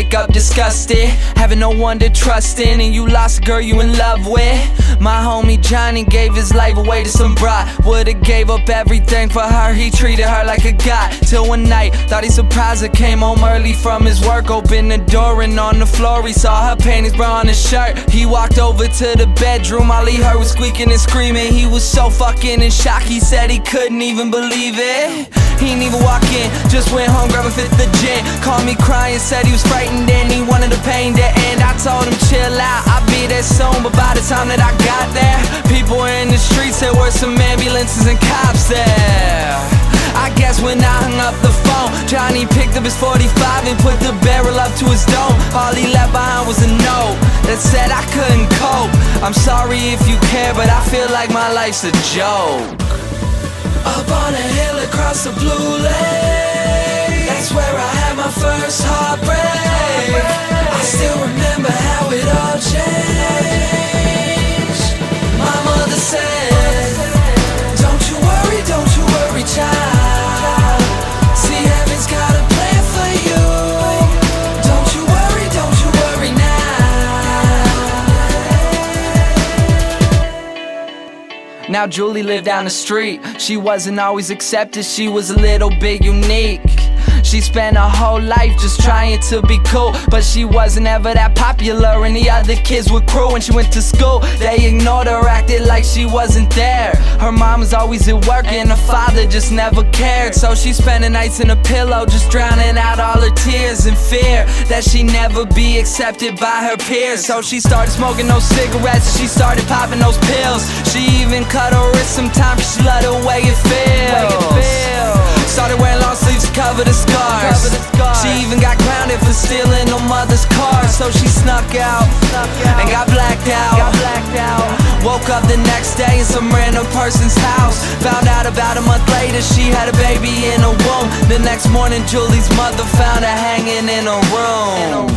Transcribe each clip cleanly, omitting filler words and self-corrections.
wake up disgusted, having no one to trust in, and you lost a girl you in love with. My homie Johnny gave his life away to some broad. Would've gave up everything for her, he treated her like a god. Till one night, thought he surprised her, came home early from his work. Opened the door and on the floor he saw her panties, bra on his shirt. He walked over to the bedroom, all he heard was squeaking and screaming. He was so fucking in shock, he said he couldn't even believe it. He didn't even walk in, just went home, grabbed a fifth of gin. Called me crying, said he was frightened and he wanted the pain to end. I told him chill out, I'll be there soon. But by the time that I got there, people were in the streets, there were some ambulances and cops there. I guess when I hung up the phone, Johnny picked up his 45 and put the barrel up to his dome. All he left behind was a note that said I couldn't cope. I'm sorry if you care, but I feel like my life's a joke. Up on a hill across the blue lake, that's where I had my first heartbreak. I still remember how it all changed. My mother said, don't you worry, child. See, heaven's got a plan for you. Don't you worry now. Now Julie lived down the street. She wasn't always accepted, she was a little bit unique. She spent her whole life just trying to be cool, but she wasn't ever that popular and the other kids were cruel. When she went to school, they ignored her, acted like she wasn't there. Her mom was always at work and her father just never cared. So she spent the nights in a pillow, just drowning out all her tears in fear that she'd never be accepted by her peers. So she started smoking those cigarettes and she started popping those pills. She even cut her wrist sometimes cause she loved the way it feels. Started wearing long sleeves to cover the scars. She even got grounded for stealing her mother's car. So she snuck out and got blacked out. Woke up the next day in some random person's house. Found out about a month later she had a baby in her womb. The next morning Julie's mother found her hanging in a room.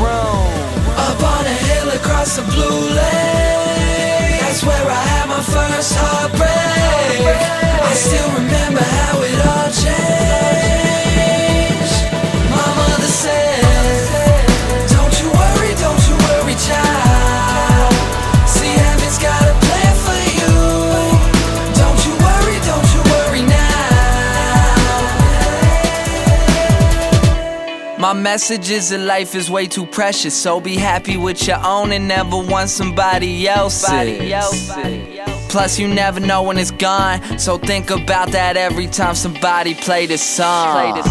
Up on a hill across the blue lake, that's where I had my first heartbreak. I still remember how it all changed. My mother said, don't you worry, child. See, heaven's got a plan for you. Don't you worry now. My message is that life is way too precious, so be happy with your own and never want somebody else's. Plus you never know when it's gone, so think about that every time somebody play this song.